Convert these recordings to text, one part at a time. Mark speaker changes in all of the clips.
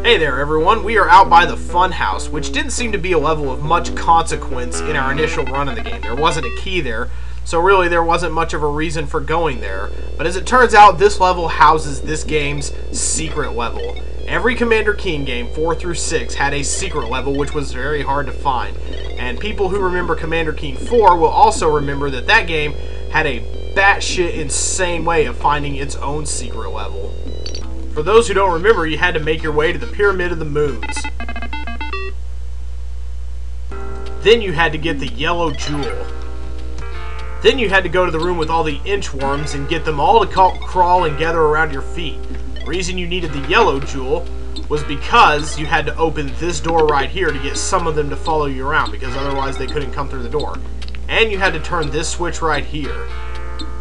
Speaker 1: Hey there everyone, we are out by the fun house, which didn't seem to be a level of much consequence in our initial run of the game. There wasn't a key there, so really there wasn't much of a reason for going there. But as it turns out, this level houses this game's secret level. Every Commander Keen game, 4 through 6, had a secret level which was very hard to find. And people who remember Commander Keen 4 will also remember that that game had a batshit insane way of finding its own secret level. For those who don't remember, you had to make your way to the Pyramid of the Moons. Then you had to get the yellow jewel. Then you had to go to the room with all the inchworms and get them all to crawl and gather around your feet. The reason you needed the yellow jewel was because you had to open this door right here to get some of them to follow you around, because otherwise they couldn't come through the door. And you had to turn this switch right here.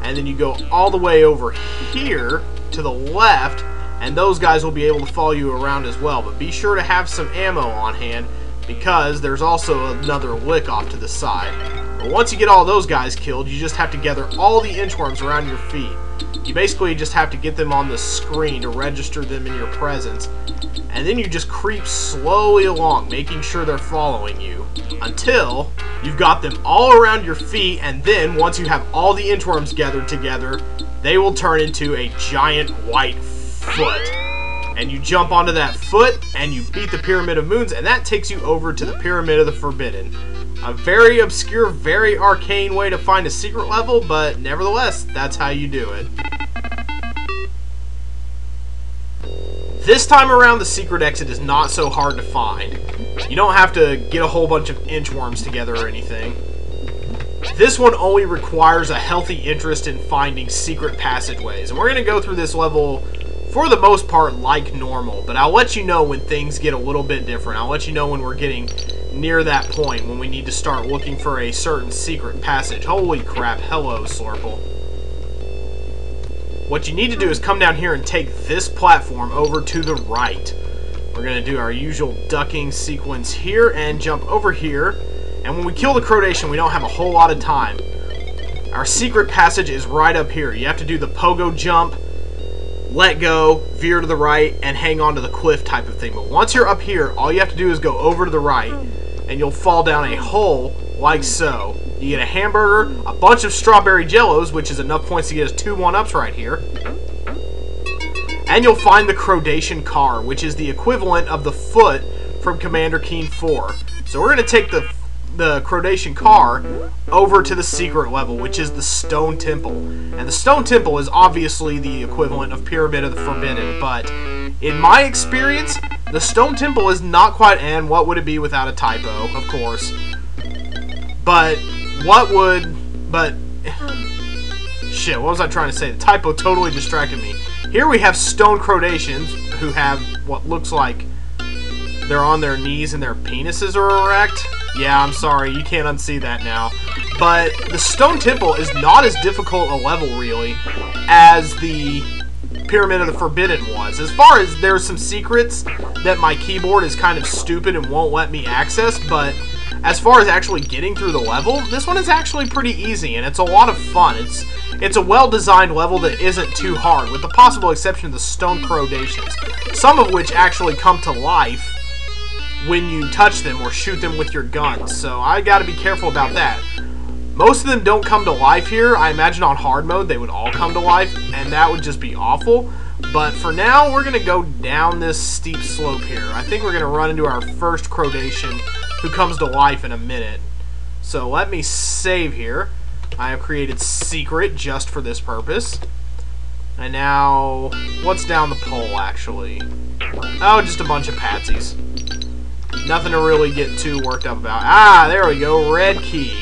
Speaker 1: And then you go all the way over here to the left, and those guys will be able to follow you around as well. But be sure to have some ammo on hand, because there's also another lick off to the side. But once you get all those guys killed, you just have to gather all the inchworms around your feet. You basically just have to get them on the screen to register them in your presence. And then you just creep slowly along, making sure they're following you, until you've got them all around your feet. And then once you have all the inchworms gathered together, they will turn into a giant white foot. And you jump onto that foot, and you beat the Pyramid of Moons, and that takes you over to the Pyramid of the Forbidden. A very obscure, very arcane way to find a secret level, but nevertheless, that's how you do it. This time around, the secret exit is not so hard to find. You don't have to get a whole bunch of inchworms together or anything. This one only requires a healthy interest in finding secret passageways, and we're going to go through this level for the most part like normal, but I'll let you know when things get a little bit different. I'll let you know when we're getting near that point when we need to start looking for a certain secret passage. Holy crap, hello Slurple. What you need to do is come down here and take this platform over to the right. We're going to do our usual ducking sequence here and jump over here, and when we kill the Krodacian, we don't have a whole lot of time. Our secret passage is right up here. You have to do the pogo jump, let go, veer to the right, and hang on to the cliff type of thing. But once you're up here, all you have to do is go over to the right, and you'll fall down a hole like so. You get a hamburger, a bunch of strawberry jellos, which is enough points to get us 2 1-ups right here. And you'll find the Krodacian car, which is the equivalent of the foot from Commander Keen 4. So we're going to take the Krodacian car over to the secret level, which is the Stone Temple. And the Stone Temple is obviously the equivalent of Pyramid of the Forbidden, but in my experience, the Stone Temple is not quite, and what would it be without a typo, of course. But shit, what was I trying to say? The typo totally distracted me. Here we have stone Krodacians who have what looks like they're on their knees and their penises are erect. Yeah, I'm sorry, you can't unsee that now. But the Stone Temple is not as difficult a level, really, as the Pyramid of the Forbidden was. As far as there's some secrets that my keyboard is kind of stupid and won't let me access, but as far as actually getting through the level, this one is actually pretty easy, and it's a lot of fun. It's a well-designed level that isn't too hard, with the possible exception of the stone Krodacians, some of which actually come to life when you touch them or shoot them with your guns, so I gotta be careful about that. Most of them don't come to life here. I imagine on hard mode they would all come to life, and that would just be awful. But for now, we're gonna go down this steep slope here. I think we're gonna run into our first Krodacian who comes to life in a minute. So let me save here. I have created secret just for this purpose. And now, what's down the pole actually? Oh, just a bunch of patsies. Nothing to really get too worked up about. Ah, there we go, red key.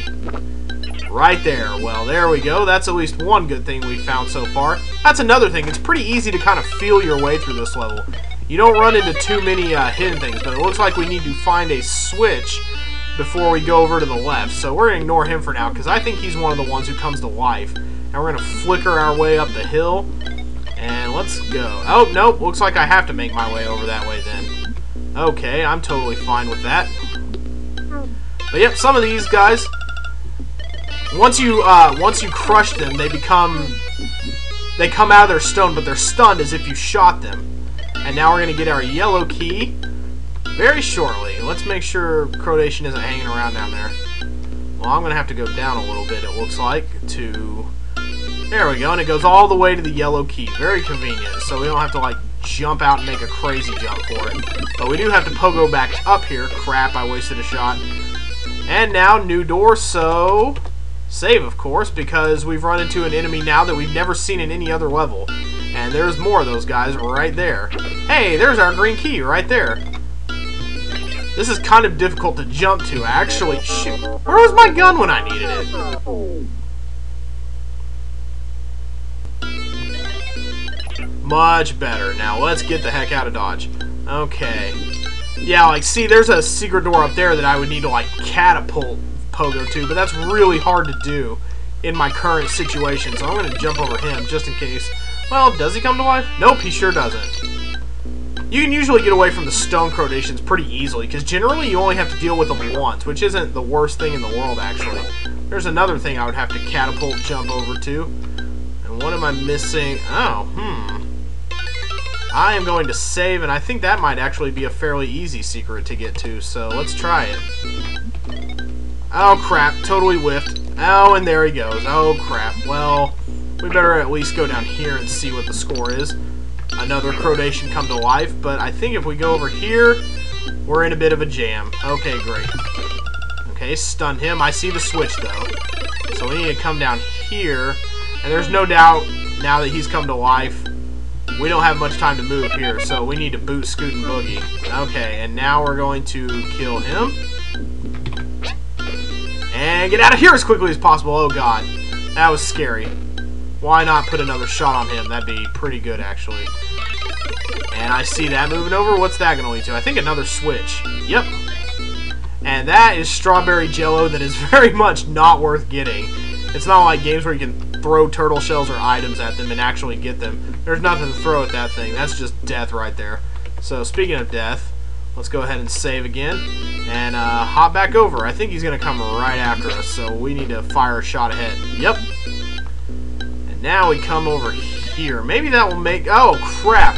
Speaker 1: Right there. Well, there we go. That's at least one good thing we found so far. That's another thing. It's pretty easy to kind of feel your way through this level. You don't run into too many hidden things, but it looks like we need to find a switch before we go over to the left. So we're going to ignore him for now, because I think he's one of the ones who comes to life. And we're going to flicker our way up the hill. And let's go. Oh, nope. Looks like I have to make my way over that way then. Okay, I'm totally fine with that. But yep, some of these guys, once you crush them, they come out of their stone, but they're stunned as if you shot them. And now we're going to get our yellow key very shortly. Let's make sure Krodacia isn't hanging around down there. Well, I'm going to have to go down a little bit, it looks like, to... There we go, and it goes all the way to the yellow key. Very convenient, so we don't have to, like, jump out and make a crazy jump for it. But we do have to pogo back up here. Crap, I wasted a shot. And now, new door, so... Save, of course, because we've run into an enemy now that we've never seen in any other level. And there's more of those guys right there. Hey, there's our green key right there. This is kind of difficult to jump to, actually. Shoot, where was my gun when I needed it? Much better. Now, let's get the heck out of Dodge. Okay. Yeah, like, see, there's a secret door up there that I would need to, like, catapult Pogo to, but that's really hard to do in my current situation, so I'm going to jump over him just in case. Well, does he come to life? Nope, he sure doesn't. You can usually get away from the stone Krodacians pretty easily, because generally you only have to deal with them once, which isn't the worst thing in the world, actually. There's another thing I would have to catapult jump over to. And what am I missing? Oh, I am going to save, and I think that might actually be a fairly easy secret to get to, so let's try it. Oh, crap. Totally whiffed. Oh, and there he goes. Oh, crap. Well, we better at least go down here and see what the score is. Another Krodacian come to life, but I think if we go over here, we're in a bit of a jam. Okay, great. Okay, stun him. I see the switch, though. So we need to come down here, and there's no doubt, now that he's come to life, we don't have much time to move here, so we need to boot, scoot, and boogie. Okay, and now we're going to kill him. And get out of here as quickly as possible. Oh, God. That was scary. Why not put another shot on him? That'd be pretty good, actually. And I see that moving over. What's that going to lead to? I think another switch. Yep. And that is strawberry jello that is very much not worth getting. It's not like games where you can throw turtle shells or items at them and actually get them. There's nothing to throw at that thing. That's just death right there. So, speaking of death, let's go ahead and save again. And hop back over. I think he's going to come right after us, so we need to fire a shot ahead. Yep. And now we come over here. Maybe that will make... Oh, crap.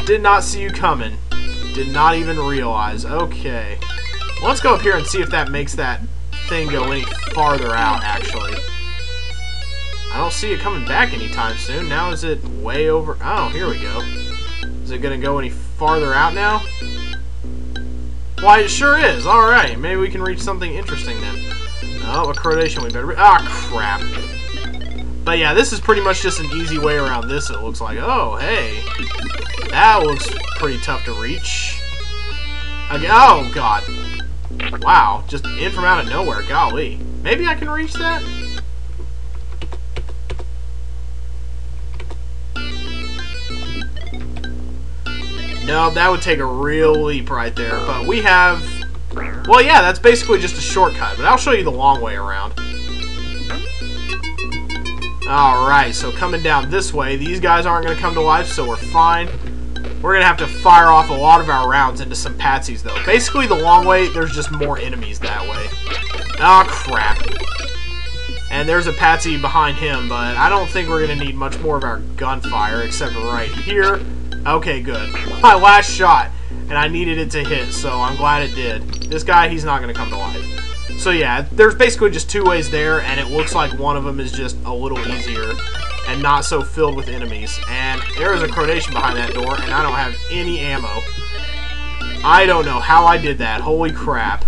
Speaker 1: Did not see you coming. Did not even realize. Okay. Well, let's go up here and see if that makes that thing go any farther out, actually. I don't see it coming back anytime soon. Now is it way over... Oh, here we go. Is it going to go any farther out now? Why, it sure is. Alright, maybe we can reach something interesting then. Oh, a Krodacian we better... Ah, crap. But yeah, this is pretty much just an easy way around this, it looks like. Oh, hey. That looks pretty tough to reach. Again, oh, God. Wow, just in from out of nowhere. Golly. Maybe I can reach that? No, that would take a real leap right there. But we have... Well, yeah, that's basically just a shortcut. But I'll show you the long way around. Alright, so coming down this way, these guys aren't going to come to life, so we're fine. We're going to have to fire off a lot of our rounds into some patsies, though. Basically, the long way, there's just more enemies that way. Oh, crap. And there's a patsy behind him, but I don't think we're going to need much more of our gunfire, except right here. Okay, good. My last shot, and I needed it to hit, so I'm glad it did. This guy, he's not going to come to life. So yeah, there's basically just two ways there, and it looks like one of them is just a little easier and not so filled with enemies. And there is a Krodacian behind that door, and I don't have any ammo. I don't know how I did that. Holy crap.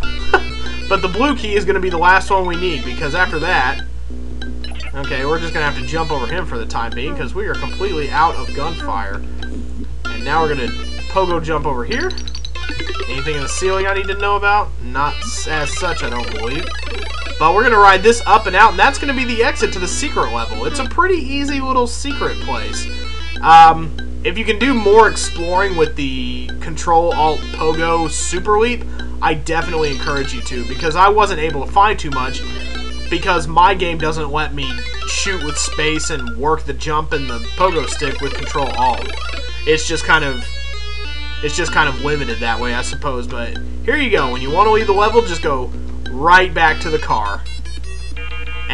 Speaker 1: But the blue key is going to be the last one we need, because after that... Okay, we're just going to have to jump over him for the time being, because we are completely out of gunfire. And now we're going to pogo jump over here. Anything in the ceiling I need to know about? Not as such, I don't believe. But we're going to ride this up and out, and that's going to be the exit to the secret level. It's a pretty easy little secret place. If you can do more exploring with the Control-Alt-Pogo Super Leap, I definitely encourage you to, because I wasn't able to find too much, because my game doesn't let me shoot with space and work the jump and the pogo stick with Control-Alt. It's just kind of limited that way, I suppose. But here you go. When you want to leave the level, just go right back to the car.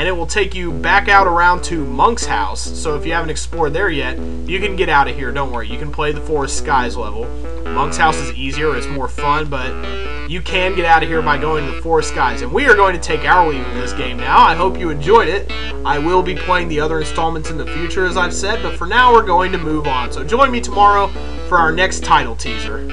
Speaker 1: and it will take you back out around to Monk's house. So if you haven't explored there yet, you can get out of here. Don't worry, you can play the Forest Skies level. Monk's house is easier, it's more fun, but you can get out of here by going to the Forest Skies. And we are going to take our leave of this game now. I hope you enjoyed it. I will be playing the other installments in the future, as I've said, but for now we're going to move on. So join me tomorrow for our next title teaser.